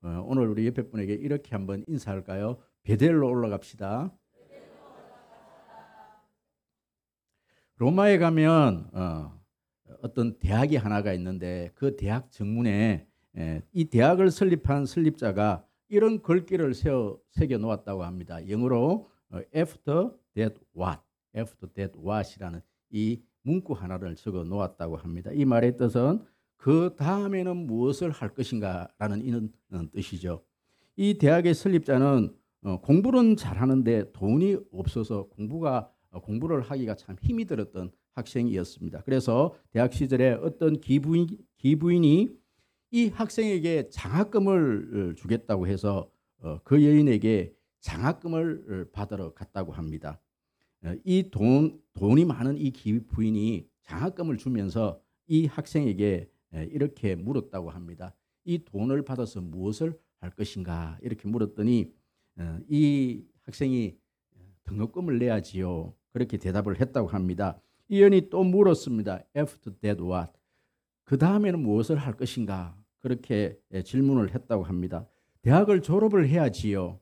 오늘 우리 옆에 분에게 이렇게 한번 인사할까요? 베델로 올라갑시다. 로마에 가면 어떤 대학이 하나가 있는데 그 대학 정문에 이 대학을 설립한 설립자가 이런 글귀를 새겨 놓았다고 합니다. 영어로 after that what이라는 이 문구 하나를 적어 놓았다고 합니다. 이 말의 뜻은 그 다음에는 무엇을 할 것인가라는 이런 뜻이죠. 이 대학의 설립자는 공부는 잘하는데 돈이 없어서 공부를 하기가 참 힘이 들었던 학생이었습니다. 그래서 대학 시절에 어떤 기부인이 이 학생에게 장학금을 주겠다고 해서 그 여인에게 장학금을 받으러 갔다고 합니다. 이 돈이 많은 이 기부인이 장학금을 주면서 이 학생에게 이렇게 물었다고 합니다. 이 돈을 받아서 무엇을 할 것인가 이렇게 물었더니 이 학생이 등록금을 내야지요. 그렇게 대답을 했다고 합니다. 이 여인이 또 물었습니다. After that what? 그 다음에는 무엇을 할 것인가? 그렇게 질문을 했다고 합니다. 대학을 졸업을 해야지요.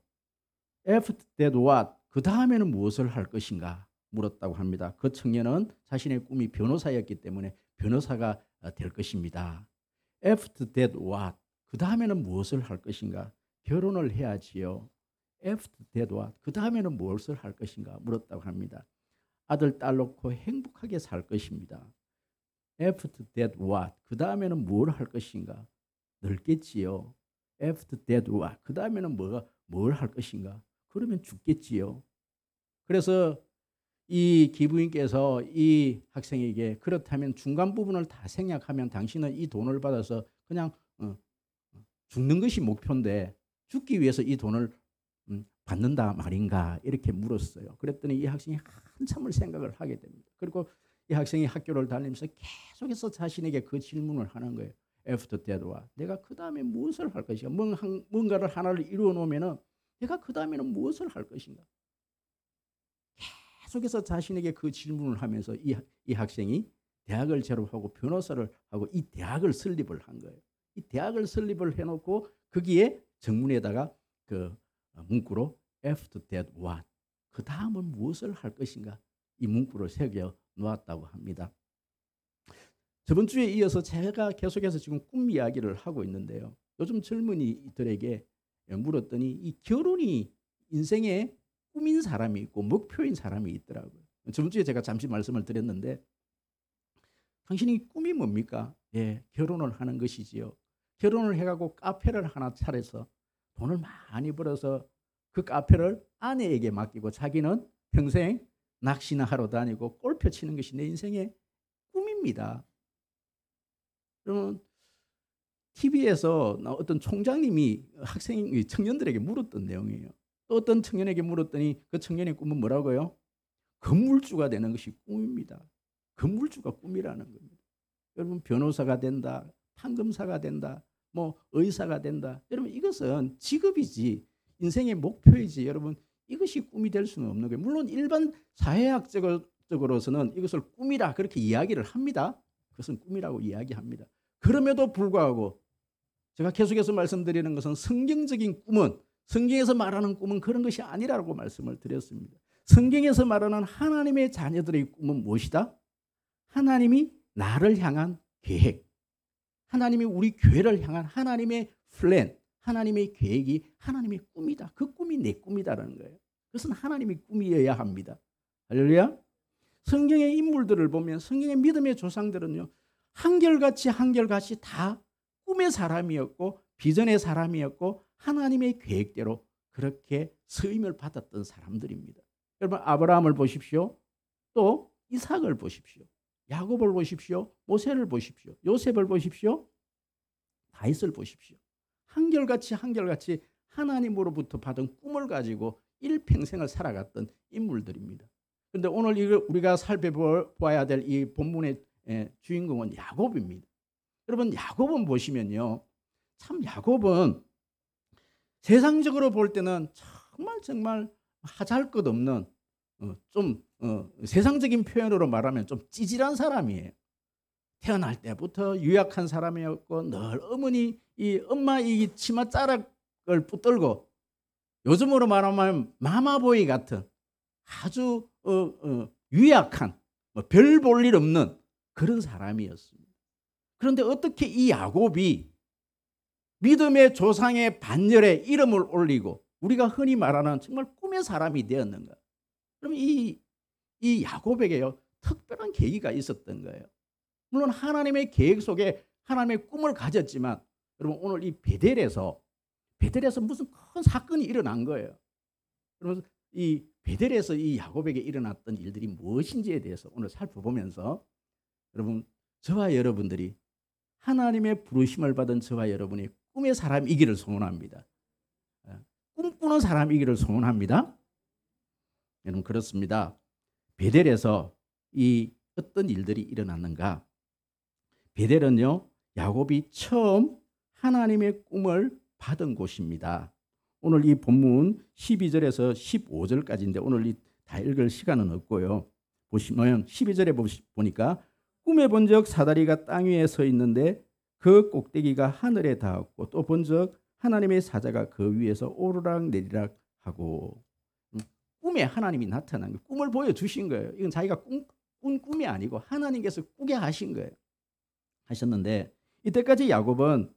After that what? 그 다음에는 무엇을 할 것인가? 물었다고 합니다. 그 청년은 자신의 꿈이 변호사였기 때문에 변호사가 될 것입니다. After that what? 그 다음에는 무엇을 할 것인가? 결혼을 해야지요. After that what? 그 다음에는 무엇을 할 것인가? 물었다고 합니다. 아들, 딸 놓고 행복하게 살 것입니다. After that what? 그 다음에는 뭘 할 것인가? 늙겠지요. After that what? 그 다음에는 뭘 할 것인가? 그러면 죽겠지요. 그래서 이 기부인께서 이 학생에게 그렇다면 중간 부분을 다 생략하면 당신은 이 돈을 받아서 그냥 죽는 것이 목표인데 죽기 위해서 이 돈을 받는다 말인가 이렇게 물었어요. 그랬더니 이 학생이 한참을 생각을 하게 됩니다. 그리고 이 학생이 학교를 다니면서 계속해서 자신에게 그 질문을 하는 거예요. After that what? 내가 그 다음에 무엇을 할 것인가? 뭔가를 하나를 이루어 놓으면은 내가 그 다음에는 무엇을 할 것인가? 계속해서 자신에게 그 질문을 하면서 이 학생이 대학을 졸업하고 변호사를 하고 이 대학을 설립을 한 거예요. 이 대학을 설립을 해놓고 거기에 정문에다가 그 문구로 After that what? 그 다음은 무엇을 할 것인가? 이 문구를 새겨 놓았다고 합니다. 저번 주에 이어서 제가 계속해서 지금 꿈 이야기를 하고 있는데요. 요즘 젊은이들에게 물었더니 이 결혼이 인생의 꿈인 사람이 있고 목표인 사람이 있더라고요. 저번 주에 제가 잠시 말씀을 드렸는데 당신이 꿈이 뭡니까? 예, 결혼을 하는 것이지요. 결혼을 해가고 카페를 하나 차려서 돈을 많이 벌어서 그 카페를 아내에게 맡기고 자기는 평생 낚시나 하러 다니고 골프 치는 것이 내 인생의 꿈입니다. 그러면 TV에서 어떤 총장님이 청년들에게 물었던 내용이에요. 또 어떤 청년에게 물었더니 그 청년의 꿈은 뭐라고요? 건물주가 되는 것이 꿈입니다. 건물주가 꿈이라는 겁니다. 여러분 변호사가 된다, 판검사가 된다, 뭐 의사가 된다. 여러분 이것은 직업이지 인생의 목표이지. 여러분 이것이 꿈이 될 수는 없는 거예요. 물론 일반 사회학적으로서는 이것을 꿈이라 그렇게 이야기를 합니다. 그것은 꿈이라고 이야기합니다. 그럼에도 불구하고 제가 계속해서 말씀드리는 것은 성경적인 꿈은 성경에서 말하는 꿈은 그런 것이 아니라고 말씀을 드렸습니다. 성경에서 말하는 하나님의 자녀들의 꿈은 무엇이다? 하나님이 나를 향한 계획, 하나님이 우리 교회를 향한 하나님의 플랜, 하나님의 계획이 하나님의 꿈이다. 그 꿈이 내 꿈이다라는 거예요. 그것은 하나님의 꿈이어야 합니다. 할렐루야. 성경의 인물들을 보면 성경의 믿음의 조상들은요 한결같이 다 꿈의 사람이었고 비전의 사람이었고 하나님의 계획대로 그렇게 쓰임을 받았던 사람들입니다. 여러분 아브라함을 보십시오. 또 이삭을 보십시오. 야곱을 보십시오. 모세를 보십시오. 요셉을 보십시오. 다윗을 보십시오. 한결같이 하나님으로부터 받은 꿈을 가지고 일평생을 살아갔던 인물들입니다. 그런데 오늘 우리가 살펴봐야 될 이 본문의 주인공은 야곱입니다. 여러분 야곱은 보시면요. 참 야곱은 세상적으로 볼 때는 정말 하잘것없는 세상적인 표현으로 말하면 좀 찌질한 사람이에요. 태어날 때부터 유약한 사람이었고 늘 어머니 이 엄마 이 치마 자락을 붙들고 요즘으로 말하면 마마보이 같은 아주 유약한 별 볼 일 없는 그런 사람이었습니다. 그런데 어떻게 이 야곱이 믿음의 조상의 반열에 이름을 올리고 우리가 흔히 말하는 정말 꿈의 사람이 되었는가? 그럼 이 야곱에게요 특별한 계기가 있었던 거예요. 물론 하나님의 계획 속에 하나님의 꿈을 가졌지만 여러분 오늘 이 베델에서 무슨 큰 사건이 일어난 거예요. 그러면서 이 베델에서 이 야곱에게 일어났던 일들이 무엇인지에 대해서 오늘 살펴보면서 여러분 저와 여러분들이 하나님의 부르심을 받은 저와 여러분이 꿈의 사람이기를 소원합니다. 꿈꾸는 사람이기를 소원합니다. 여러분 그렇습니다. 베델에서 이 어떤 일들이 일어났는가? 베델은요 야곱이 처음 하나님의 꿈을 받은 곳입니다. 오늘 이 본문 12절에서 15절까지인데 오늘 다 읽을 시간은 없고요. 보시면 12절에 보니까 꿈에 본적 사다리가 땅 위에 서 있는데 그 꼭대기가 하늘에 닿았고 또 본적 하나님의 사자가 그 위에서 오르락 내리락 하고 꿈에 하나님이 나타난 거예요. 꿈을 보여주신 거예요. 이건 자기가 꾼 꿈이 아니고 하나님께서 꾸게 하신 거예요. 하셨는데 이때까지 야곱은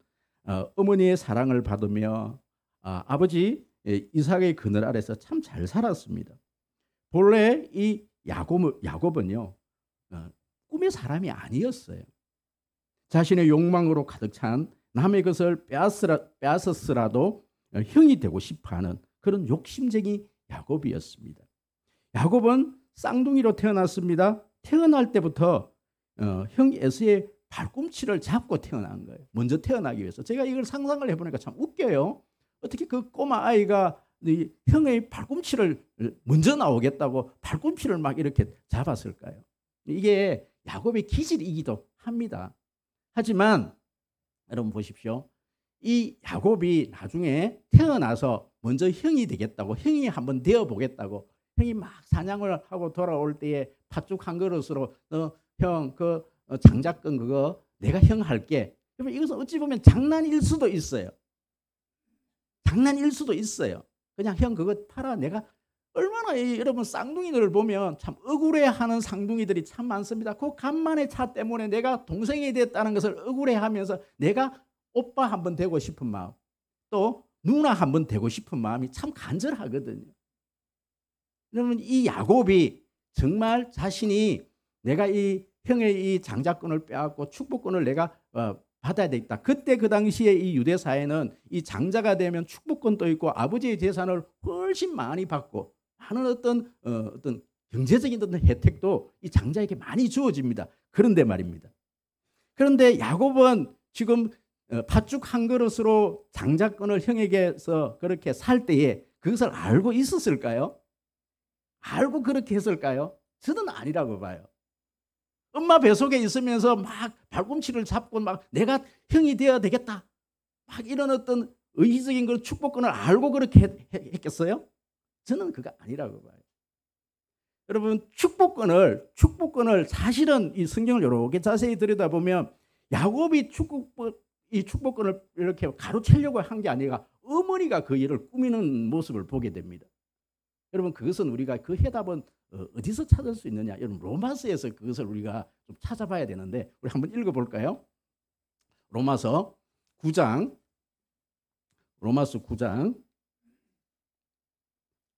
어머니의 사랑을 받으며 아버지 이삭의 그늘 아래서 참 잘 살았습니다. 본래 이 야곱은요 꿈의 사람이 아니었어요. 자신의 욕망으로 가득 찬 남의 것을 빼앗았으라도 형이 되고 싶어하는 그런 욕심쟁이 야곱이었습니다. 야곱은 쌍둥이로 태어났습니다. 태어날 때부터 형 에서의 발꿈치를 잡고 태어난 거예요. 먼저 태어나기 위해서. 제가 이걸 상상을 해보니까 참 웃겨요. 어떻게 그 꼬마 아이가 형의 발꿈치를 먼저 나오겠다고 발꿈치를 막 이렇게 잡았을까요? 이게 야곱의 기질이기도 합니다. 하지만 여러분 보십시오. 이 야곱이 나중에 태어나서 먼저 형이 되겠다고 형이 한번 되어보겠다고 형이 막 사냥을 하고 돌아올 때에 팥죽 한 그릇으로 형 그 장작끈 그거 내가 형 할게. 이것은 어찌 보면 장난일 수도 있어요. 장난일 수도 있어요. 그냥 형 그거 팔아. 내가 얼마나 여러분 쌍둥이들을 보면 참 억울해하는 쌍둥이들이 참 많습니다. 그 간만의 차 때문에 내가 동생이 됐다는 것을 억울해하면서 내가 오빠 한번 되고 싶은 마음 또 누나 한번 되고 싶은 마음이 참 간절하거든요. 여러분 이 야곱이 정말 자신이 내가 이 형의 이 장자권을 빼앗고 축복권을 내가 받아야 되겠다. 그때 그 당시에 이 유대 사회는 이 장자가 되면 축복권도 있고 아버지의 재산을 훨씬 많이 받고 하는 어떤 경제적인 어떤 혜택도 이 장자에게 많이 주어집니다. 그런데 말입니다. 그런데 야곱은 지금 팥죽 한 그릇으로 장자권을 형에게서 그렇게 살 때에 그것을 알고 있었을까요? 알고 그렇게 했을까요? 저는 아니라고 봐요. 엄마 뱃속에 있으면서 막 발꿈치를 잡고 막 내가 형이 되어야 되겠다. 막 이런 어떤 의지적인 걸 축복권을 알고 그렇게 했겠어요? 저는 그거 아니라고 봐요. 여러분 축복권을 사실은 이 성경을 이렇게 자세히 들여다보면 야곱이 축복권을 이렇게 가로채려고 한 게 아니라 어머니가 그 일을 꾸미는 모습을 보게 됩니다. 여러분 그것은 우리가 그 해답은 어디서 찾을 수 있느냐? 여러분 로마서에서 그것을 우리가 좀 찾아봐야 되는데 우리 한번 읽어볼까요? 로마서 9장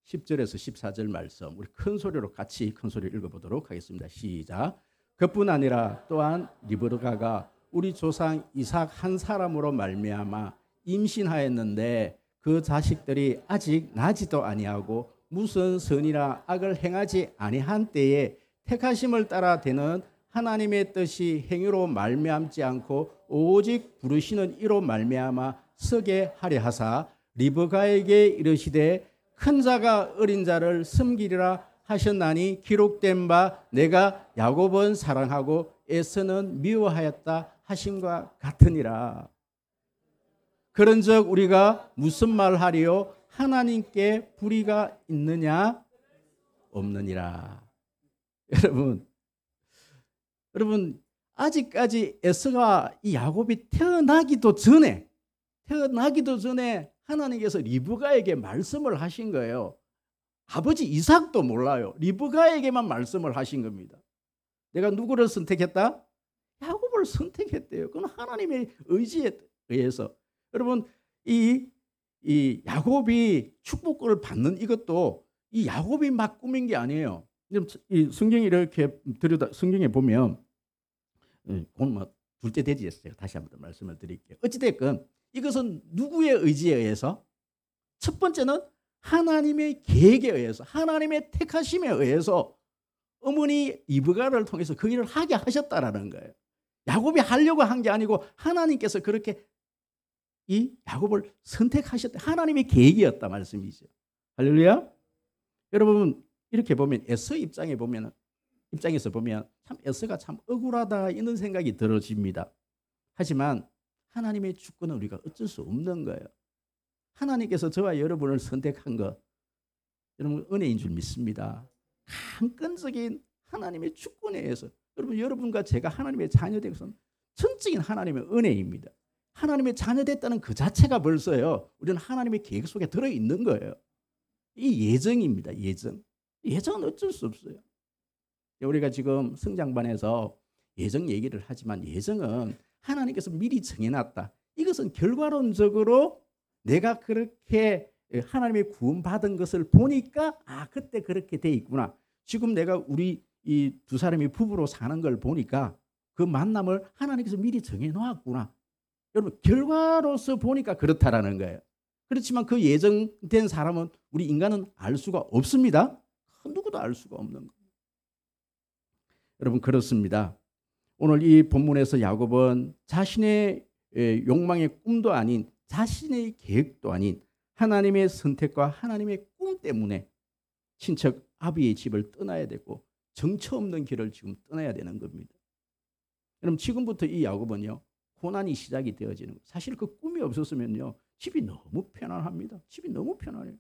10절에서 14절 말씀 우리 큰 소리로 같이 큰 소리로 읽어보도록 하겠습니다. 시작. 그뿐 아니라 또한 리브가가 우리 조상 이삭 한 사람으로 말미암아 임신하였는데 그 자식들이 아직 나지도 아니하고 무슨 선이나 악을 행하지 아니한 때에 택하심을 따라 되는 하나님의 뜻이 행위로 말미암지 않고 오직 부르시는 이로 말미암아 서게 하려 하사 리브가에게 이르시되 큰 자가 어린 자를 섬기리라 하셨나니 기록된 바 내가 야곱은 사랑하고 에서는 미워하였다 하심과 같으니라. 그런즉 우리가 무슨 말하리요? 하나님께 불의가 있느냐? 없느니라. 여러분 아직까지 에서가 이 야곱이 태어나기도 전에 태어나기도 전에 하나님께서 리브가에게 말씀을 하신 거예요. 아버지 이삭도 몰라요. 리브가에게만 말씀을 하신 겁니다. 내가 누구를 선택했다? 야곱을 선택했대요. 그건 하나님의 의지에 의해서. 여러분 이 야곱이 축복을 받는 이것도 이 야곱이 막 꾸민 게 아니에요. 이 성경이 이렇게 성경에 보면 오늘 뭐 둘째 대지였어요. 다시 한번 말씀을 드릴게요. 어찌됐건 이것은 누구의 의지에 의해서? 첫 번째는 하나님의 계획에 의해서, 하나님의 택하심에 의해서 어머니 리브가를 통해서 그 일을 하게 하셨다라는 거예요. 야곱이 하려고 한 게 아니고 하나님께서 그렇게 이 야곱을 선택하셨다. 하나님의 계획이었다 말씀이죠. 할렐루야. 여러분 이렇게 보면 에서 입장에서 보면 참 에서가 참 억울하다 이런 생각이 들어집니다. 하지만 하나님의 주권은 우리가 어쩔 수 없는 거예요. 하나님께서 저와 여러분을 선택한 것 여러분 은혜인 줄 믿습니다. 강권적인 하나님의 주권에 의해서 여러분과 제가 하나님의 자녀된 것은 전적인 하나님의 은혜입니다. 하나님의 자녀됐다는 그 자체가 벌써요. 우리는 하나님의 계획 속에 들어있는 거예요. 이 예정입니다. 예정은 어쩔 수 없어요. 우리가 지금 성장반에서 예정 얘기를 하지만 예정은 하나님께서 미리 정해놨다. 이것은 결과론적으로 내가 그렇게 하나님의 구원받은 것을 보니까 그때 그렇게 돼 있구나. 지금 내가 우리 이 두 사람이 부부로 사는 걸 보니까 그 만남을 하나님께서 미리 정해놓았구나. 여러분 결과로서 보니까 그렇다라는 거예요. 그렇지만 그 예정된 사람은 우리 인간은 알 수가 없습니다. 누구도 알 수가 없는 거예요. 여러분 그렇습니다. 오늘 이 본문에서 야곱은 자신의 욕망의 꿈도 아닌 자신의 계획도 아닌 하나님의 선택과 하나님의 꿈 때문에 친척 아비의 집을 떠나야 되고 정처 없는 길을 지금 떠나야 되는 겁니다. 여러분 지금부터 이 야곱은요 고난이 시작이 되어지는 거예요. 사실 그 꿈이 없었으면요 집이 너무 편안합니다. 집이 너무 편안해요.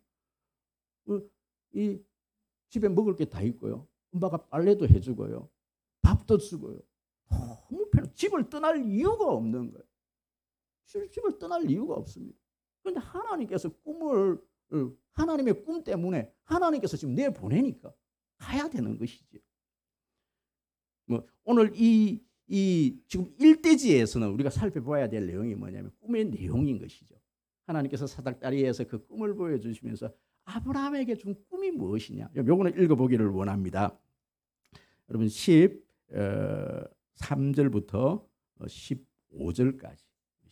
이 집에 먹을 게 다 있고요. 엄마가 빨래도 해주고요. 밥도 주고요. 너무 편해. 집을 떠날 이유가 없는 거예요. 집을 떠날 이유가 없습니다. 그런데 하나님께서 하나님의 꿈 때문에 하나님께서 지금 내보내니까 가야 되는 것이죠. 오늘 이 지금 일대지에서는 우리가 살펴봐야 될 내용이 뭐냐면 꿈의 내용인 것이죠. 하나님께서 사닥다리에서 그 꿈을 보여주시면서 아브라함에게 준 꿈이 무엇이냐. 요거는 읽어보기를 원합니다. 여러분 13절부터 15절까지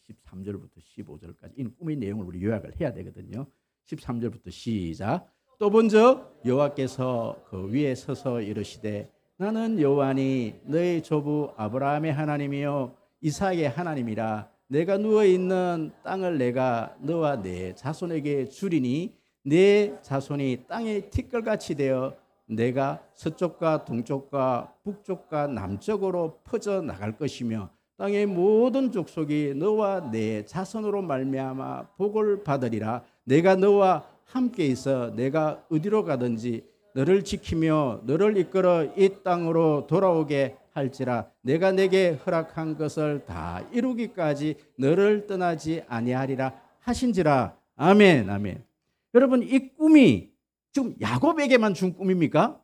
13절부터 15절까지 이 꿈의 내용을 우리 요약을 해야 되거든요. 13절부터 시작. 또 본즉 여호와께서 그 위에 서서 이르시되 나는 여호와니 너의 조부 아브라함의 하나님이요 이삭의 하나님이라. 내가 누워있는 땅을 내가 너와 내 자손에게 주리니 내 자손이 땅의 티끌같이 되어 내가 서쪽과 동쪽과 북쪽과 남쪽으로 퍼져나갈 것이며 땅의 모든 족속이 너와 내 자손으로 말미암아 복을 받으리라. 내가 너와 함께 있어 내가 어디로 가든지 너를 지키며 너를 이끌어 이 땅으로 돌아오게 할지라. 내가 내게 허락한 것을 다 이루기까지 너를 떠나지 아니하리라 하신지라. 아멘. 아멘. 여러분 이 꿈이 지금 야곱에게만 준 꿈입니까?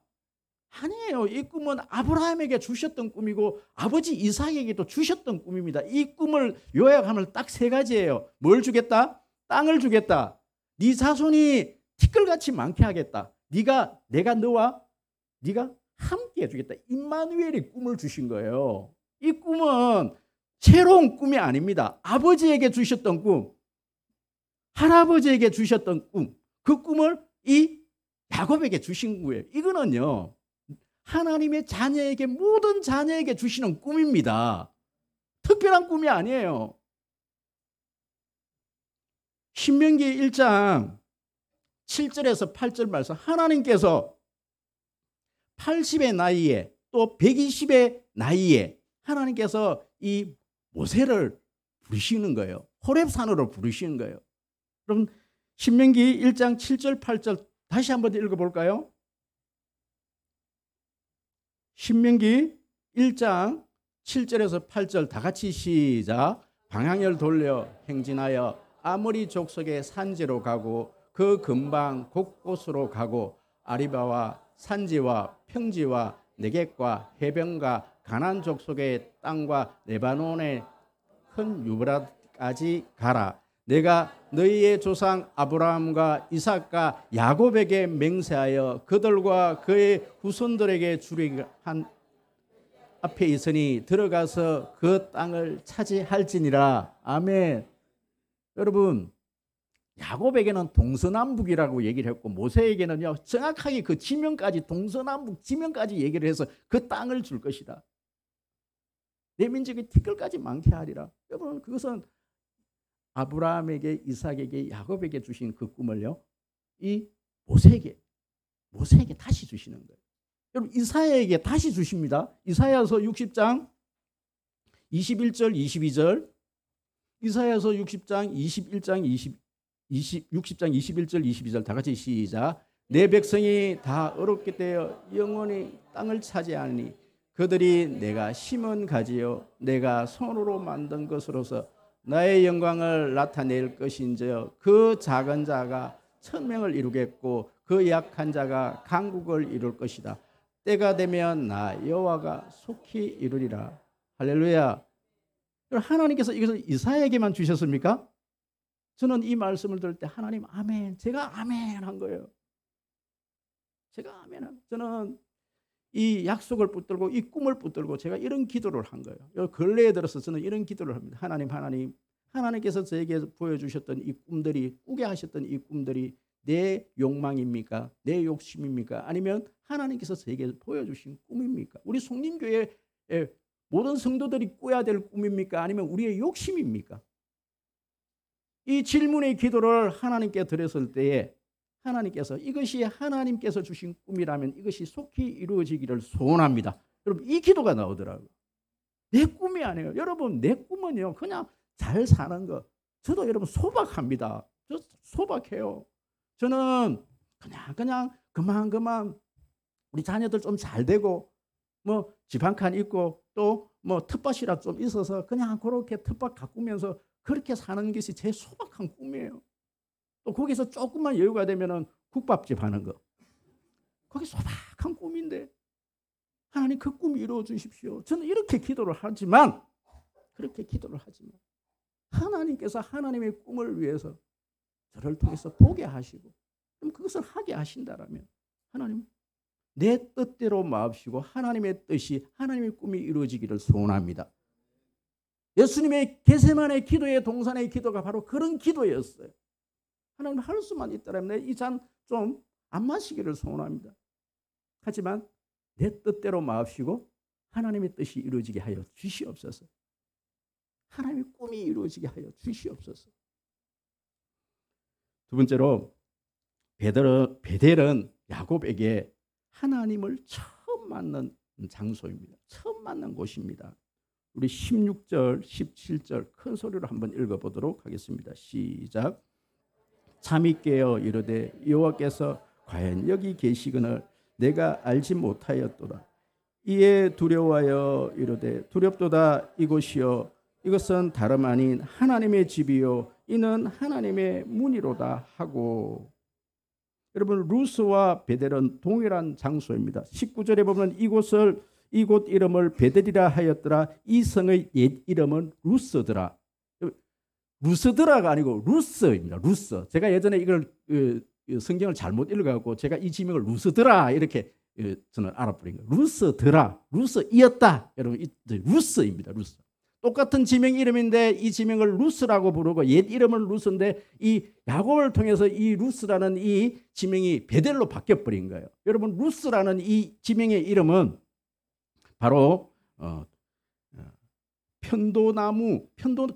아니에요. 이 꿈은 아브라함에게 주셨던 꿈이고 아버지 이삭에게도 주셨던 꿈입니다. 이 꿈을 요약하면 딱 세 가지예요. 뭘 주겠다? 땅을 주겠다. 네 자손이 티끌같이 많게 하겠다. 내가 너와 네가 함께 해주겠다. 임마누엘이 꿈을 주신 거예요. 이 꿈은 새로운 꿈이 아닙니다. 아버지에게 주셨던 꿈, 할아버지에게 주셨던 꿈, 그 꿈을 이 야곱에게 주신 거예요. 이거는요 하나님의 자녀에게 모든 자녀에게 주시는 꿈입니다. 특별한 꿈이 아니에요. 신명기 1장 7절에서 8절 말씀, 하나님께서 80의 나이에 또 120의 나이에 하나님께서 이 모세를 부르시는 거예요. 호렙산으로 부르시는 거예요. 그럼 신명기 1장 7절 8절 다시 한번 읽어볼까요? 신명기 1장 7절에서 8절 다 같이 시작. 방향을 돌려 행진하여 아모리 족속의 산지로 가고 그 근방 곳곳으로 가고 아리바와 산지와 평지와 네겝과 해변과 가나안 족속의 땅과 레바논의 큰 유브라까지 가라. 내가 너희의 조상 아브라함과 이삭과 야곱에게 맹세하여 그들과 그의 후손들에게 주리라 한 앞에 있으니 들어가서 그 땅을 차지할지니라. 아멘. 여러분, 야곱에게는 동서남북이라고 얘기를 했고 모세에게는요 정확하게 그 지명까지 동서남북 지명까지 얘기를 해서 그 땅을 줄 것이다. 내 민족의 티끌까지 많게 하리라. 여러분, 그것은 아브라함에게 이삭에게 야곱에게 주신 그 꿈을요 이 모세에게 다시 주시는 거예요. 여러분, 이사야에게 다시 주십니다. 이사야서 60장 21절 22절, 이사야서 60장 21장 60장 21절 22절 다 같이 시작. 내 백성이 다 어렵게 되어 영원히 땅을 차지하니 그들이 내가 심은 가지요 내가 손으로 만든 것으로서 나의 영광을 나타낼 것인지요. 그 작은 자가 천명을 이루겠고 그 약한 자가 강국을 이룰 것이다. 때가 되면 나 여호와가 속히 이루리라. 할렐루야. 하나님께서 이것을 이사야에게만 주셨습니까? 저는 이 말씀을 들을 때 하나님 아멘, 제가 아멘 한 거예요. 제가 아멘 한, 저는 이 약속을 붙들고 이 꿈을 붙들고 제가 이런 기도를 한 거예요. 근래에 들어서 저는 이런 기도를 합니다. 하나님께서 저에게 보여주셨던 이 꿈들이, 꾸게 하셨던 이 꿈들이 내 욕망입니까? 내 욕심입니까? 아니면 하나님께서 저에게 보여주신 꿈입니까? 우리 송림교회의 모든 성도들이 꾸야 될 꿈입니까? 아니면 우리의 욕심입니까? 이 질문의 기도를 하나님께 드렸을 때에 하나님께서 이것이 하나님께서 주신 꿈이라면 이것이 속히 이루어지기를 소원합니다. 여러분, 이 기도가 나오더라고요. 내 꿈이 아니에요. 여러분, 내 꿈은요 그냥 잘 사는 거. 저도 여러분 소박합니다. 저 소박해요. 저는 그냥 그만 우리 자녀들 좀 잘 되고 뭐 집 한 칸 있고 또 뭐 텃밭이라 좀 있어서 그냥 그렇게 텃밭 가꾸면서 그렇게 사는 것이 제 소박한 꿈이에요. 또 거기서 조금만 여유가 되면은 국밥집 하는 거. 그게 소박한 꿈인데 하나님 그 꿈 이루어 주십시오. 저는 이렇게 기도를 하지만 하나님께서 하나님의 꿈을 위해서 저를 통해서 보게 하시고 그럼 그것을 하게 하신다라면 하나님 내 뜻대로 마옵시고 하나님의 뜻이 하나님의 꿈이 이루어지기를 소원합니다. 예수님의 겟세마네 기도의 동산의 기도가 바로 그런 기도였어요. 하나님 할 수만 있다면 이 잔 좀 안 마시기를 소원합니다. 하지만 내 뜻대로 마옵시고 하나님의 뜻이 이루어지게 하여 주시옵소서. 하나님의 꿈이 이루어지게 하여 주시옵소서. 두 번째로 베델은 야곱에게 하나님을 처음 만난 장소입니다. 처음 만난 곳입니다. 우리 16절, 17절 큰 소리로 한번 읽어보도록 하겠습니다. 시작. 잠이 깨어 이르되 여호와께서 과연 여기 계시거늘 내가 알지 못하였도다. 이에 두려워하여 이르되 두렵도다. 이곳이요 이것은 다름 아닌 하나님의 집이요 이는 하나님의 문이로다 하고. 여러분, 루스와 베델은 동일한 장소입니다. 19절에 보면 이곳 이름을 베델이라 하였더라. 이 성의 옛 이름은 루스더라. 루스드라가 아니고 루스입니다. 루스. 제가 예전에 이걸 성경을 잘못 읽어갖고 제가 이 지명을 루스드라 이렇게 저는 알아버린 거예요. 루스드라, 루스이었다. 여러분, 루스입니다. 루스. 똑같은 지명 이름인데 이 지명을 루스라고 부르고 옛 이름은 루스인데 이 야곱을 통해서 이 루스라는 이 지명이 베델로 바뀌어버린 거예요. 여러분, 루스라는 이 지명의 이름은 바로 편도나무,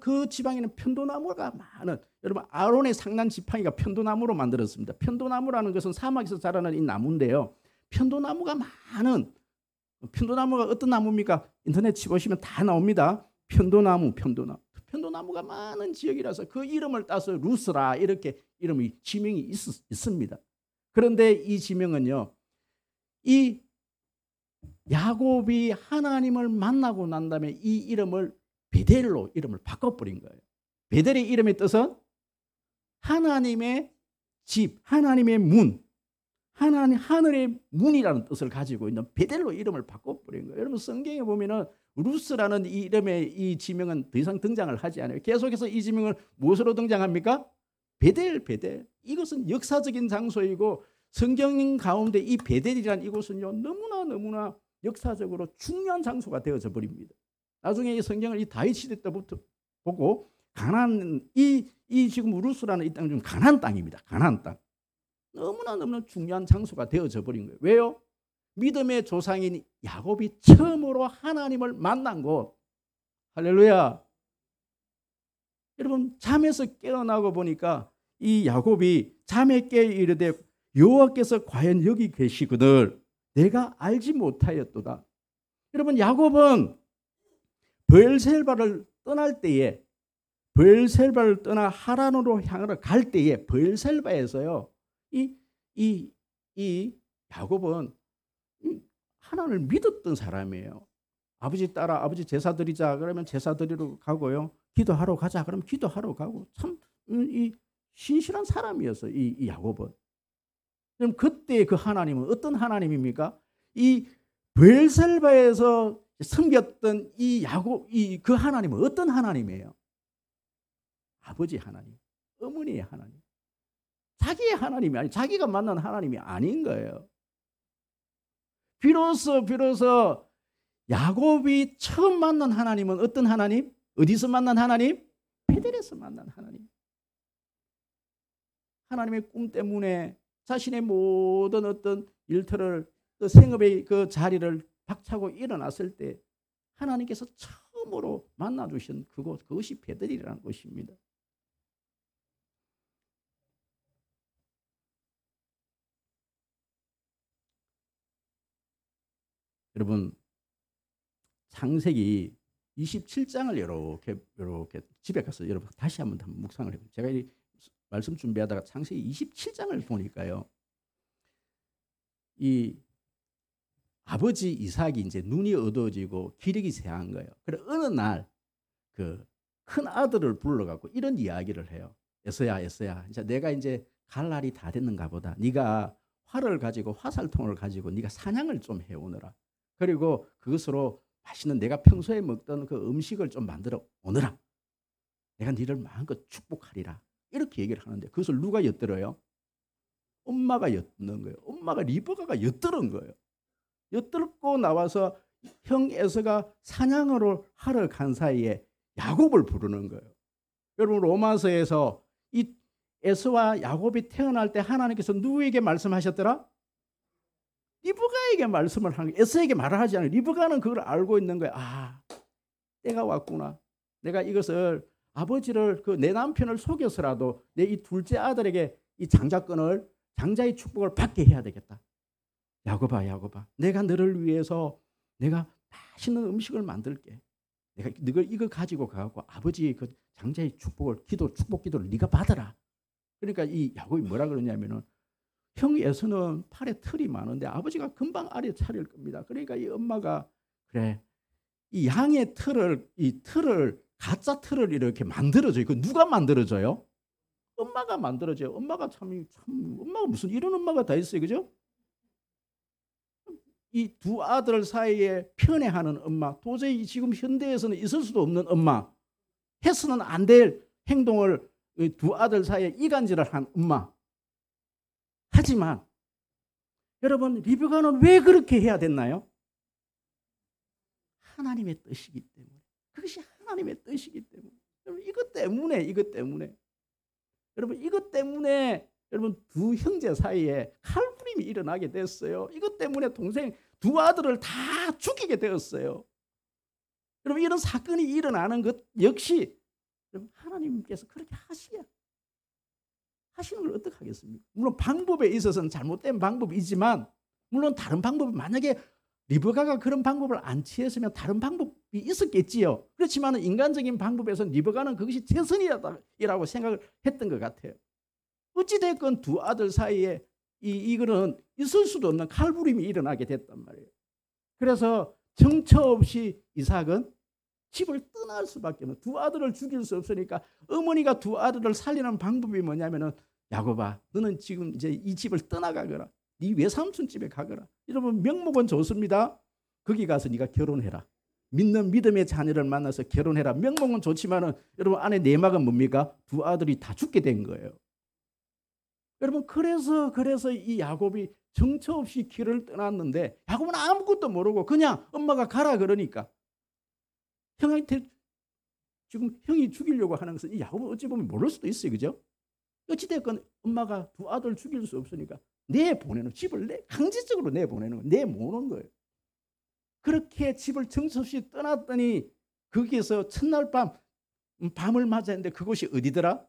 그 지방에는 편도나무가 많은, 여러분 아론의 상난 지팡이가 편도나무로 만들었습니다. 편도나무라는 것은 사막에서 자라는 이 나무인데요. 편도나무가 많은, 편도나무가 어떤 나무입니까? 인터넷 치보시면 다 나옵니다. 편도나무가 많은 지역이라서 그 이름을 따서 루스라 이렇게 이름이 지명이 있습니다. 그런데 이 지명은요, 이 야곱이 하나님을 만나고 난 다음에 이 이름을 베델로 이름을 바꿔버린 거예요. 베델의 이름의 뜻은 하나님의 집, 하나님의 문, 하늘의 문이라는 뜻을 가지고 있는 베델로 이름을 바꿔버린 거예요. 여러분 성경에 보면은 루스라는 이 이름의 이 지명은 더 이상 등장을 하지 않아요. 계속해서 이 지명을 무엇으로 등장합니까? 베델. 이것은 역사적인 장소이고 성경 가운데 이 베델이라는 이곳은요 너무나 역사적으로 중요한 장소가 되어져 버립니다. 나중에 이 성경을 이 다윗 시대 때부터 보고 가나안 이 지금 루스라는 이 땅은 좀 가나안 땅입니다. 가나안 땅. 너무나 중요한 장소가 되어져 버린 거예요. 왜요? 믿음의 조상인 야곱이 처음으로 하나님을 만난 곳. 할렐루야. 여러분 잠에서 깨어나고 보니까 이 야곱이 잠에 깨어 이르되 여호와께서 과연 여기 계시거늘 내가 알지 못하였도다. 여러분 야곱은 브엘셀바를 떠날 때에 브엘셀바를 떠나 하란으로 향하러 갈 때에 브엘셀바에서요 이 야곱은 하나님을 믿었던 사람이에요. 아버지 따라 아버지 제사 드리자 그러면 제사 드리러 가고요. 기도하러 가자 그러면 기도하러 가고 참 이 신실한 사람이었어요. 이 야곱은. 그럼 그때 그 하나님은 어떤 하나님입니까? 이 브엘셀바에서 섬겼던 이 야곱 그 하나님은 어떤 하나님이에요? 아버지 하나님, 어머니의 하나님. 자기의 하나님이 아니 자기가 만난 하나님이 아닌 거예요. 비로소 야곱이 처음 만난 하나님은 어떤 하나님? 어디서 만난 하나님? 베델에서 만난 하나님. 하나님의 꿈 때문에 자신의 모든 어떤 일터를 그 생업의 그 자리를 박차고 일어났을 때 하나님께서 처음으로 만나 주신 그곳, 그것이 베델이라는 곳입니다. 여러분 창세기 27장을 이렇게 집에 가서 여러분 다시 한번 묵상을 해보세요. 제가 이 말씀 준비하다가 창세기 27장을 보니까요. 이 아버지 이삭이 이제 눈이 어두워지고 기력이 쇠한 거예요. 그래 어느 날 그 큰 아들을 불러갖고 이런 이야기를 해요. 에서야 이제 내가 이제 갈 날이 다 됐는가 보다. 네가 활을 가지고 화살통을 가지고 네가 사냥을 좀 해오너라. 그리고 그것으로 맛있는 내가 평소에 먹던 그 음식을 좀 만들어 오너라. 내가 너를 마음껏 축복하리라. 이렇게 얘기를 하는데 그것을 누가 엿들어요? 엄마가 엿드는 거예요. 엄마가 리브가가 엿들은 거예요. 엿들고 나와서 형 에서가 사냥으로 하러 간 사이에 야곱을 부르는 거예요. 여러분 로마서에서 이 에서와 야곱이 태어날 때 하나님께서 누구에게 말씀하셨더라? 리브가에게 말씀을 한 거예요. 에서에게 말을 하지 않아요. 리브가는 그걸 알고 있는 거예요. 아, 때가 왔구나. 내가 이것을 아버지를 그 내 남편을 속여서라도 내 이 둘째 아들에게 이 장자의 축복을 받게 해야 되겠다. 야곱아 내가 너를 위해서 내가 맛있는 음식을 만들게. 내가 이걸 가지고 가고 아버지의 그 장자의 축복을 축복 기도를 네가 받아라. 그러니까 이 야곱이 뭐라 그러냐면은 형 에서는 팔에 털이 많은데 아버지가 금방 알에 차릴 겁니다. 그러니까 이 엄마가 그래 이 양의 털을 가짜 털을 이렇게 만들어줘요. 그 누가 만들어줘요? 엄마가 만들어줘요. 엄마가 엄마가 무슨 이런 엄마가 다 있어요, 그죠? 이 두 아들 사이에 편애하는 엄마, 도저히 지금 현대에서는 있을 수도 없는 엄마, 해서는 안 될 행동을 두 아들 사이에 이간질을 한 엄마. 하지만 여러분 리브가는 왜 그렇게 해야 됐나요? 하나님의 뜻이기 때문에. 그것이 하나님의 뜻이기 때문에. 여러분 이것 때문에 여러분 두 형제 사이에 칼부림이 일어나게 됐어요. 이것 때문에 동생 두 아들을 다 죽이게 되었어요. 여러분 이런 사건이 일어나는 것 역시 여러분 하나님께서 그렇게 하시는 걸 어떻게 하겠습니까? 물론 방법에 있어서는 잘못된 방법이지만 물론 다른 방법이 만약에 리브가가 그런 방법을 안 취했으면 다른 방법이 있었겠지요. 그렇지만 인간적인 방법에서는 리브가는 그것이 최선이라고 생각을 했던 것 같아요. 어찌됐건 두 아들 사이에 이거는 있을 수도 없는 칼부림이 일어나게 됐단 말이에요. 그래서 정처 없이 이삭은 집을 떠날 수밖에 없는, 두 아들을 죽일 수 없으니까 어머니가 두 아들을 살리는 방법이 뭐냐면은 야곱아, 너는 지금 이제 이 집을 떠나가거라. 네 외삼촌 집에 가거라. 여러분 명목은 좋습니다. 거기 가서 네가 결혼해라. 믿는 믿음의 자녀를 만나서 결혼해라. 명목은 좋지만은 여러분 안에 내막은 뭡니까? 두 아들이 다 죽게 된 거예요. 여러분 그래서 이 야곱이 정처 없이 길을 떠났는데 야곱은 아무것도 모르고 그냥 엄마가 가라 그러니까 형한테 지금 형이 죽이려고 하는 것은 이 야곱은 어찌 보면 모를 수도 있어요. 그죠? 어찌됐건 엄마가 두 아들 죽일 수 없으니까 내보내는, 집을 강제적으로 내보내는 거예요. 내모는 거예요. 그렇게 집을 정처 없이 떠났더니 거기에서 첫날 밤을 맞았는데 그곳이 어디더라?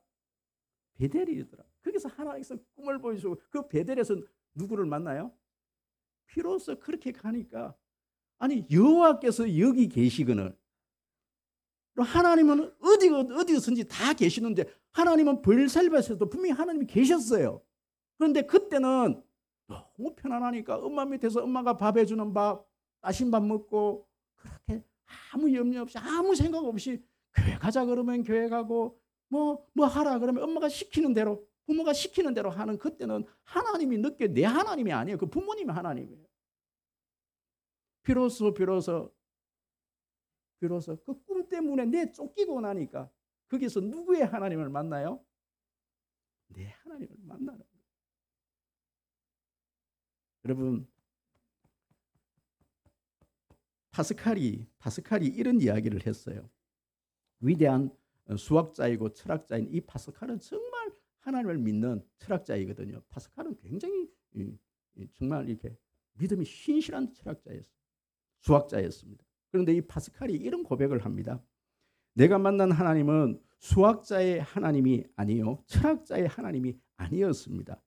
베델이더라. 거기서 하나님께서 꿈을 보여주고 그 베델에서 누구를 만나요? 비로소 그렇게 가니까 아니 여호와께서 여기 계시거늘 하나님은 어디든지 다 계시는데 하나님은 브엘사리바에서도 분명히 하나님이 계셨어요. 그런데 그때는 너무 편안하니까 엄마 밑에서 엄마가 밥 해주는 밥, 따신 밥 먹고 그렇게 아무 염려 없이 아무 생각 없이 교회 가자 그러면 교회 가고 뭐 하라 그러면 엄마가 시키는 대로 부모가 시키는 대로 하는 그때는 하나님이 느껴 내 하나님이 아니에요. 그 부모님이 하나님이에요. 비로소 그 꿈 때문에 내 쫓기고 나니까 거기서 누구의 하나님을 만나요? 내 하나님을 만나는 거예요. 여러분 파스칼이 이런 이야기를 했어요. 위대한 수학자이고 철학자인 이 파스칼은 정말 하나님을 믿는 철학자이거든요. 파스칼은 굉장히 정말 이렇게 믿음이 신실한 수학자였습니다. 그런데 이 파스칼이 이런 고백을 합니다. 내가 만난 하나님은 수학자의 하나님이 아니요 철학자의 하나님이 아니었습니다.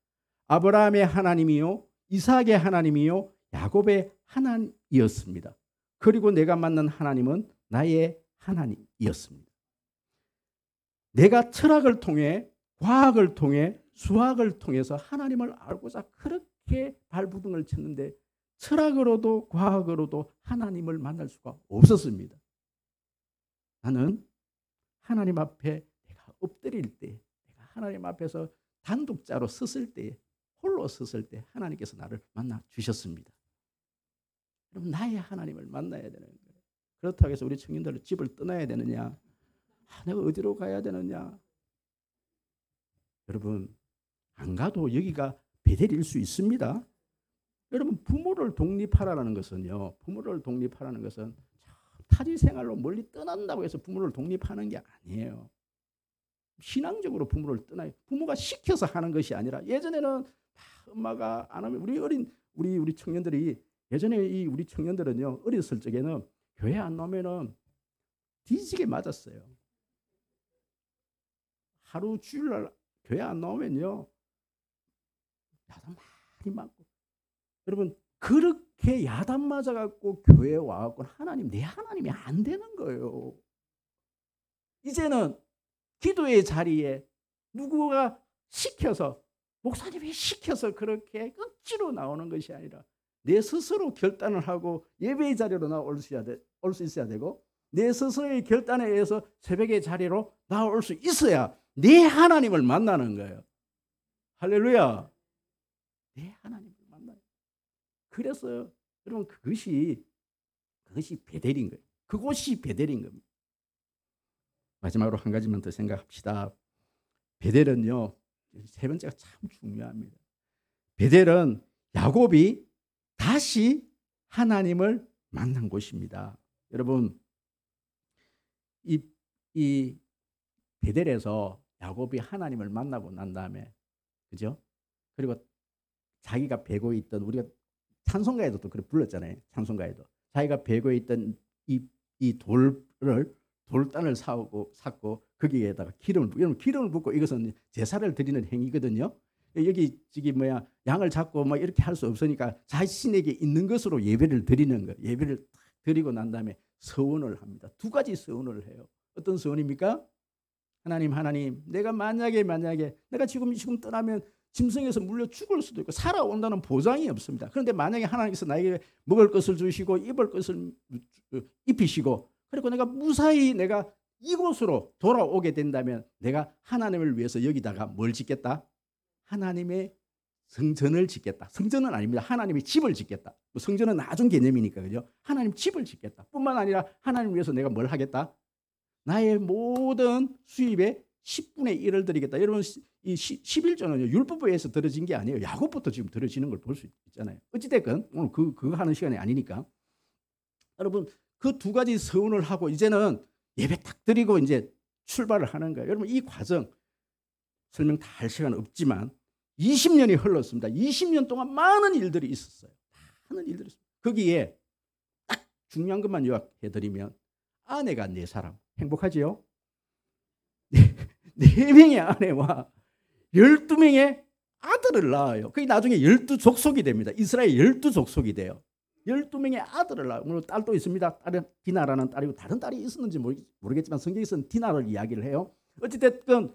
아브라함의 하나님이요 이삭의 하나님이요 야곱의 하나님이었습니다. 그리고 내가 만난 하나님은 나의 하나님이었습니다. 내가 철학을 통해 과학을 통해 수학을 통해서 하나님을 알고자 그렇게 발부둥을 쳤는데 철학으로도 과학으로도 하나님을 만날 수가 없었습니다. 나는 하나님 앞에 내가 엎드릴 때, 내가 하나님 앞에서 단독자로 섰을 때, 홀로 섰을 때 하나님께서 나를 만나 주셨습니다. 여러분 나의 하나님을 만나야 되는 거예요. 그렇다고 해서 우리 청년들은 집을 떠나야 되느냐? 내가 어디로 가야 되느냐? 여러분 안 가도 여기가 베델일 수 있습니다. 여러분 부모를 독립하라는 것은요. 부모를 독립하라는 것은 타지 생활로 멀리 떠난다고 해서 부모를 독립하는 게 아니에요. 신앙적으로 부모를 떠나요. 부모가 시켜서 하는 것이 아니라 예전에는 엄마가 안 하면 우리 청년들이 예전에 우리 청년들은요. 어렸을 적에는 교회 안 나오면은 뒤지게 맞았어요. 하루 주일날 교회 안 나오면요. 야단 많이 맞고. 여러분 그렇게 야단 맞아갖고 교회에 와갖고 내 하나님이 안 되는 거예요. 이제는 기도의 자리에 누구가 시켜서 목사님이 시켜서 그렇게 억지로 나오는 것이 아니라 내 스스로 결단을 하고 예배의 자리로 나올 수 있어야 되고 내 스스로의 결단에 의해서 새벽의 자리로 나올 수 있어야 내 하나님을 만나는 거예요. 할렐루야. 내 하나님을 만나요. 그래서 여러분 그것이 베델인 거예요. 그곳이 베델인 겁니다. 마지막으로 한 가지만 더 생각합시다. 베델은요. 세 번째가 참 중요합니다. 베델은 야곱이 다시 하나님을 만난 곳입니다. 여러분 이 베델에서 야곱이 하나님을 만나고 난 다음에 그죠? 그리고 자기가 베고 있던 우리가 찬송가에도 또 그렇게 불렀잖아요. 찬송가에도 자기가 베고 있던 이 돌단을 샀고 거기에다가 기름을 붓고 이것은 제사를 드리는 행위거든요. 여기 양을 잡고 막 이렇게 할 수 없으니까 자신에게 있는 것으로 예배를 드리는 거예요. 예배를 드리고 난 다음에 서원을 합니다. 두 가지 서원을 해요. 어떤 서원입니까? 하나님, 내가 만약에 내가 지금 떠나면 짐승에서 물려 죽을 수도 있고 살아온다는 보장이 없습니다. 그런데 만약에 하나님께서 나에게 먹을 것을 주시고 입을 것을 입히시고 그리고 내가 무사히 내가 이곳으로 돌아오게 된다면 내가 하나님을 위해서 여기다가 뭘 짓겠다? 하나님의 성전을 짓겠다. 성전은 아닙니다. 하나님의 집을 짓겠다. 뭐 성전은 나중 개념이니까, 그죠? 하나님 집을 짓겠다. 뿐만 아니라 하나님 위해서 내가 뭘 하겠다? 나의 모든 수입의 10분의 1을 드리겠다. 여러분, 이 11조는 율법에서 들어진 게 아니에요. 야곱부터 지금 들어지는 걸 볼 수 있잖아요. 어찌됐건 오늘 그거 하는 시간이 아니니까. 여러분, 그 두 가지 서운을 하고 이제는 예배 딱 드리고 이제 출발을 하는 거예요. 여러분, 이 과정 설명 다 할 시간은 없지만 20년이 흘렀습니다. 20년 동안 많은 일들이 있었어요. 많은 일들이 있었어요. 거기에 딱 중요한 것만 요약해드리면 아내가 4사람. 행복하지요? 4명의 아내와 12명의 아들을 낳아요. 그게 나중에 12족속이 됩니다. 이스라엘 12족속이 돼요. 12명의 아들을 낳아요. 물론 딸도 있습니다. 딸은 디나라는 딸이고 다른 딸이 있었는지 모르겠지만 성경에서는 디나를 이야기를 해요. 어찌됐든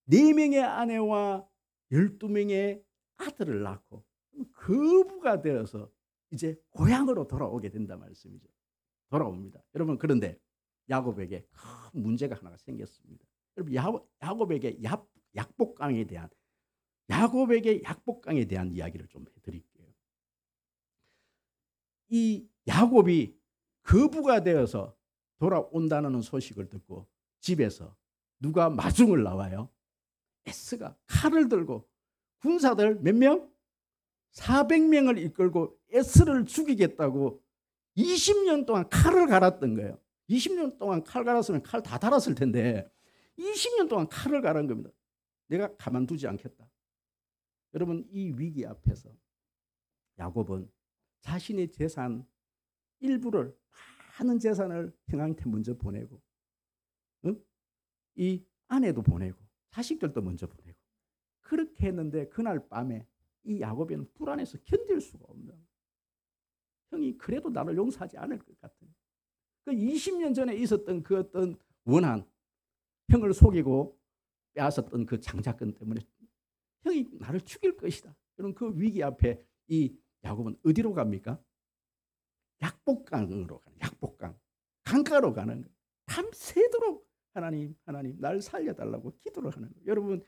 4명의 아내와 12명의 아들을 낳고 거부가 되어서 이제 고향으로 돌아오게 된단 말씀이죠. 돌아옵니다. 여러분, 그런데 야곱에게 큰 문제가 하나가 생겼습니다. 여러분, 야곱에게 약복강에 대한 이야기를 좀 해드릴게요. 이 야곱이 거부가 되어서 돌아온다는 소식을 듣고 집에서 누가 마중을 나와요? 에스가 칼을 들고 군사들 몇 명? 400명을 이끌고 에스를 죽이겠다고 20년 동안 칼을 갈았던 거예요. 20년 동안 칼 갈았으면 칼 다 달았을 텐데 20년 동안 칼을 갈은 겁니다. 내가 가만두지 않겠다. 여러분, 이 위기 앞에서 야곱은 자신의 재산 일부를, 많은 재산을 형한테 먼저 보내고, 이 아내도 보내고 자식들도 먼저 보내고, 그렇게 했는데 그날 밤에 이 야곱에는 불안해서 견딜 수가 없는, 형이 그래도 나를 용서하지 않을 것 같은, 그 20년 전에 있었던 그 어떤 원한, 형을 속이고 빼앗았던 그 장자권 때문에 형이 나를 죽일 것이다. 그럼 그 위기 앞에 이 야곱은 어디로 갑니까? 약복강으로 가는, 약복강, 강가로 가는 거예요. 밤새도록 하나님 날 살려달라고 기도를 하는 거예요. 여러분,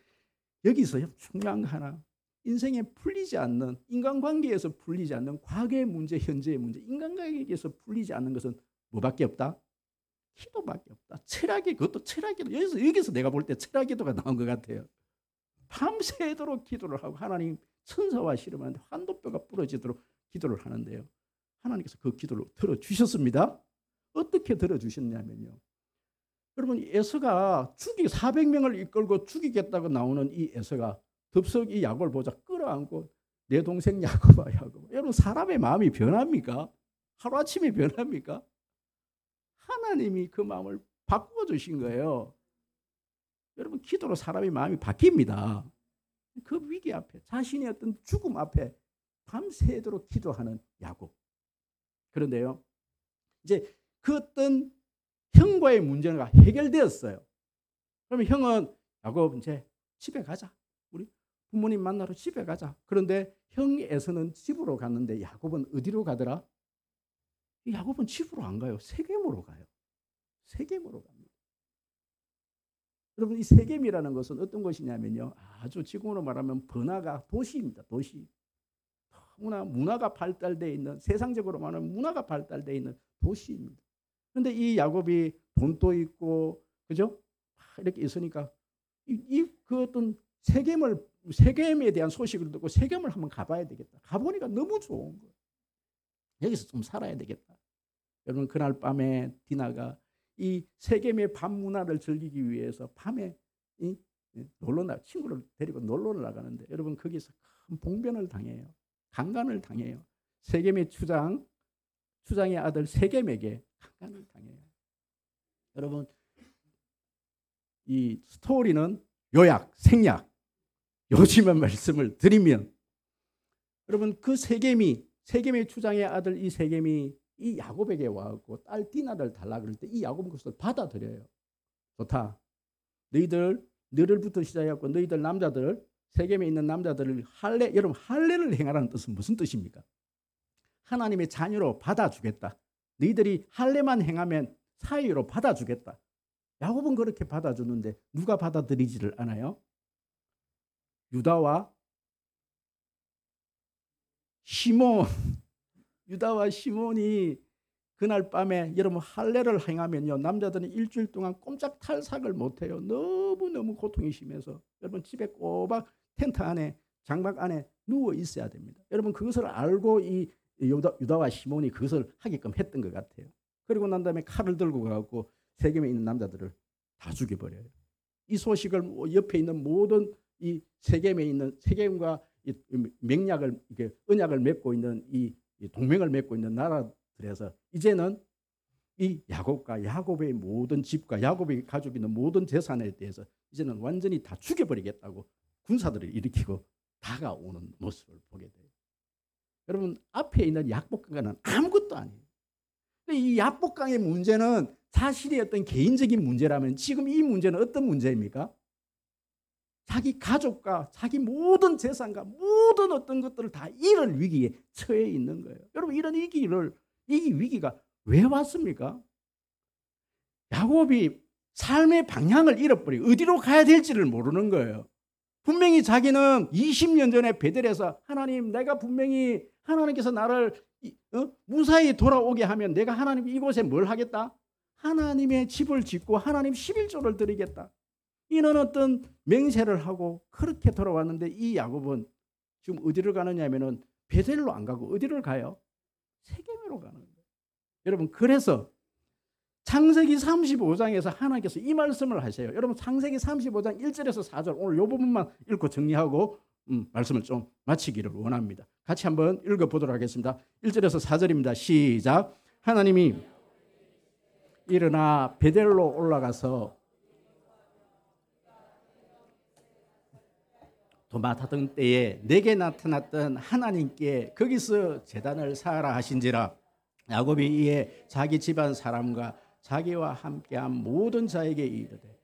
여기서 중요한 거 하나, 인생에 풀리지 않는, 인간관계에서 풀리지 않는 과거의 문제, 현재의 문제, 인간관계에서 풀리지 않는 것은 뭐밖에 없다? 기도밖에 없다. 철학이, 그것도 철학기도, 여기서 내가 볼 때 철학기도가 나온 것 같아요. 밤새도록 기도를 하고 하나님 천사와 씨름하는데 환도뼈가 부러지도록 기도를 하는데요. 하나님께서 그 기도를 들어주셨습니다. 어떻게 들어주셨냐면요. 여러분, 에서가 400명을 이끌고 죽이겠다고 나오는 이 에서가 덥석 이 야곱을 보자 끌어안고 내 동생 야곱아, 야곱아. 여러분, 사람의 마음이 변합니까? 하루아침에 변합니까? 하나님이 그 마음을 바꾸어 주신 거예요. 여러분, 기도로 사람의 마음이 바뀝니다. 그 위기 앞에, 자신의 어떤 죽음 앞에 밤새도록 기도하는 야곱. 그런데요, 이제 그 어떤 형과의 문제가 해결되었어요. 그러면 형은 야곱, 이제 집에 가자. 우리 부모님 만나러 집에 가자. 그런데 형에서는 집으로 갔는데 야곱은 어디로 가더라? 야곱은 집으로 안 가요. 세겜으로 가요. 세겜으로 갑니다. 여러분, 이 세겜이라는 것은 어떤 것이냐면요, 아주 지금으로 말하면 번화가 도시입니다. 도시. 너무나 문화가 발달되어 있는, 세상적으로 말하면 문화가 발달되어 있는 도시입니다. 그런데 이 야곱이 돈도 있고, 그죠? 이렇게 있으니까 그 어떤 세겜에 대한 소식을 듣고 세겜을 한번 가봐야 되겠다. 가보니까 너무 좋은 거예요. 여기서 좀 살아야 되겠다. 여러분, 그날 밤에 디나가 이 세겜의 밤 문화를 즐기기 위해서 밤에 친구를 데리고 놀러 나가는데, 여러분, 거기서 큰 봉변을 당해요. 강간을 당해요. 세겜의 추장의 아들 세겜에게 강간을 당해요. 여러분, 이 스토리는 요약, 생략, 요즘의 말씀을 드리면, 여러분, 그 세겜의 추장의 아들 이 세겜이 이 야곱에게 와갖고 딸 디나를 달라 그럴 때 이 야곱은 그것을 받아들여요. 좋다. 너희들부터 시작해갖고 너희들 남자들, 세겜에 있는 남자들을 여러분, 할례를 행하라는 뜻은 무슨 뜻입니까? 하나님의 자녀로 받아주겠다. 너희들이 할례만 행하면 사위로 받아주겠다. 야곱은 그렇게 받아주는데 누가 받아들이지를 않아요? 유다와 시몬. 유다와 시몬이 그날 밤에 여러분 할례를 행하면요, 남자들은 일주일 동안 꼼짝 탈삭을 못해요. 너무너무 고통이 심해서 여러분 집에 꼬박 텐트 안에 장막 안에 누워 있어야 됩니다. 여러분 그것을 알고 이 유다와 시몬이 그것을 하게끔 했던 것 같아요. 그리고 난 다음에 칼을 들고 가고 세겜에 있는 남자들을 다 죽여버려요. 이 소식을 옆에 있는 모든 이 세겜과 이 맹약을, 이렇게 언약을 맺고 있는 이 동맹을 맺고 있는 나라들에서 이제는 이 야곱의 모든 집과 야곱이 가지고 있는 모든 재산에 대해서 이제는 완전히 다 죽여버리겠다고 군사들을 일으키고 다가오는 모습을 보게 돼요. 여러분 앞에 있는 약복강은 아무것도 아니에요. 이 약복강의 문제는 사실이 어떤 개인적인 문제라면 지금 이 문제는 어떤 문제입니까? 자기 가족과 자기 모든 재산과 모든 어떤 것들을 다 잃을 위기에 처해 있는 거예요. 여러분 이런 이 위기가 왜 왔습니까? 야곱이 삶의 방향을 잃어버리고 어디로 가야 될지를 모르는 거예요. 분명히 자기는 20년 전에 베델에서 하나님, 내가 분명히 하나님께서 나를 무사히 돌아오게 하면 내가 하나님 이곳에 뭘 하겠다? 하나님의 집을 짓고 하나님 11조를 드리겠다. 이런 어떤 맹세를 하고 그렇게 돌아왔는데 이 야곱은 지금 어디를 가느냐 하면은 베델로 안 가고 어디를 가요? 세겜으로 가는 거예요. 여러분 그래서 창세기 35장에서 하나님께서 이 말씀을 하세요. 여러분 창세기 35장 1절에서 4절 오늘 이 부분만 읽고 정리하고 말씀을 좀 마치기를 원합니다. 같이 한번 읽어보도록 하겠습니다. 1절에서 4절입니다. 시작. 하나님이 일어나 베델로 올라가서 도맡았던 때에 내게 나타났던 하나님께 거기서 제단을 쌓아라 하신지라. 야곱이 이에 자기 집안 사람과 자기와 함께한 모든 자에게 이르되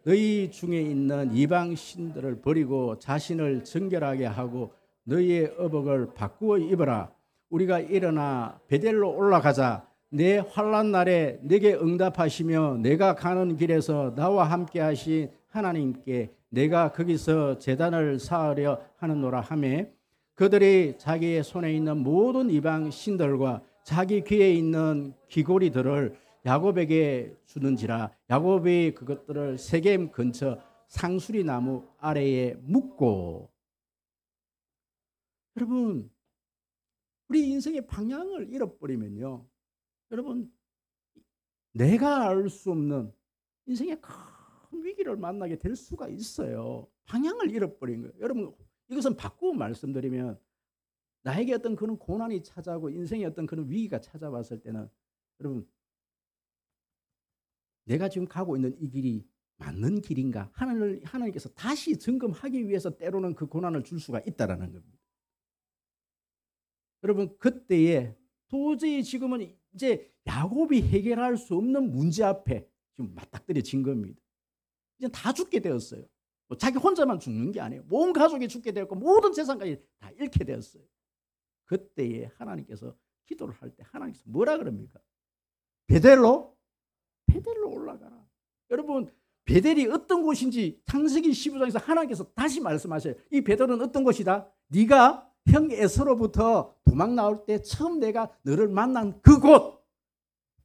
너희 중에 있는 이방 신들을 버리고 자신을 정결하게 하고 너희의 의복을 바꾸어 입어라. 우리가 일어나 베델로 올라가자. 내 환난 날에 내게 응답하시며 내가 가는 길에서 나와 함께 하신 하나님께 내가 거기서 제단을 쌓으려 하는노라 하며 그들이 자기의 손에 있는 모든 이방 신들과 자기 귀에 있는 귀고리들을 야곱에게 주는지라. 야곱이 그것들을 세겜 근처 상수리 나무 아래에 묻고. 여러분 우리 인생의 방향을 잃어버리면요, 여러분 내가 알 수 없는 인생의 큰 위기를 만나게 될 수가 있어요. 방향을 잃어버린 거예요. 여러분 이것은 바꾸어 말씀드리면 나에게 어떤 그런 고난이 찾아오고 인생에 어떤 그런 위기가 찾아왔을 때는 여러분 내가 지금 가고 있는 이 길이 맞는 길인가? 하나님께서 다시 점검하기 위해서 때로는 그 고난을 줄 수가 있다라는 겁니다. 여러분 그때에 도저히 지금은 이제 야곱이 해결할 수 없는 문제 앞에 지금 맞닥뜨려진 겁니다. 이제 다 죽게 되었어요. 자기 혼자만 죽는 게 아니에요. 온 가족이 죽게 되었고 모든 재산까지 다 잃게 되었어요. 그때에 하나님께서 기도를 할 때 하나님께서 뭐라 그럽니까? 베델로 올라가라. 여러분 베델이 어떤 곳인지 창세기 15장에서 하나님께서 다시 말씀하셔요. 이 베델은 어떤 곳이다? 네가 형 에서로부터 도망 나올 때 처음 내가 너를 만난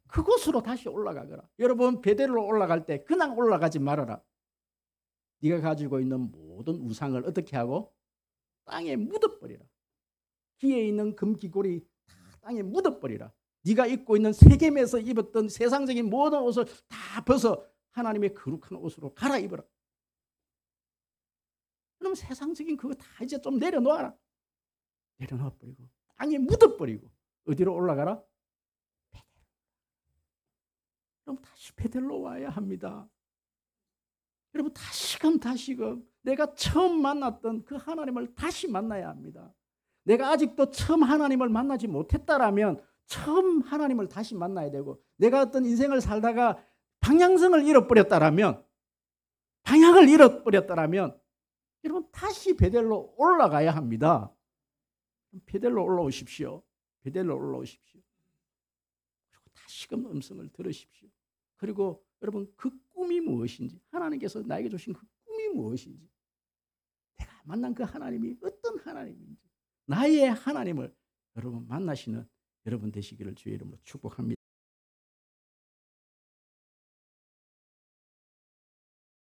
그곳으로 다시 올라가거라. 여러분 베델로 올라갈 때 그냥 올라가지 말아라. 네가 가지고 있는 모든 우상을 어떻게 하고 땅에 묻어버리라. 귀에 있는 금귀고리 다 땅에 묻어버리라. 네가 입고 있는 세겜에서 입었던 세상적인 모든 옷을 다 벗어 하나님의 거룩한 옷으로 갈아입어라. 그럼 세상적인 그거 다 이제 좀 내려놓아라. 내려놓아버리고 땅에 묻어버리고 어디로 올라가라? 베델. 그럼 다시 베델로 와야 합니다. 여러분 다시금 내가 처음 만났던 그 하나님을 다시 만나야 합니다. 내가 아직도 처음 하나님을 만나지 못했다라면 처음 하나님을 다시 만나야 되고, 내가 어떤 인생을 살다가 방향성을 잃어버렸다라면 여러분 다시 베델로 올라가야 합니다. 베델로 올라오십시오. 그리고 다시금 음성을 들으십시오. 그리고 여러분 그 꿈이 무엇인지, 하나님께서 나에게 주신 그 꿈이 무엇인지, 내가 만난 그 하나님이 어떤 하나님인지, 나의 하나님을 여러분 만나시는 여러분 되시기를 주의 이름으로 축복합니다.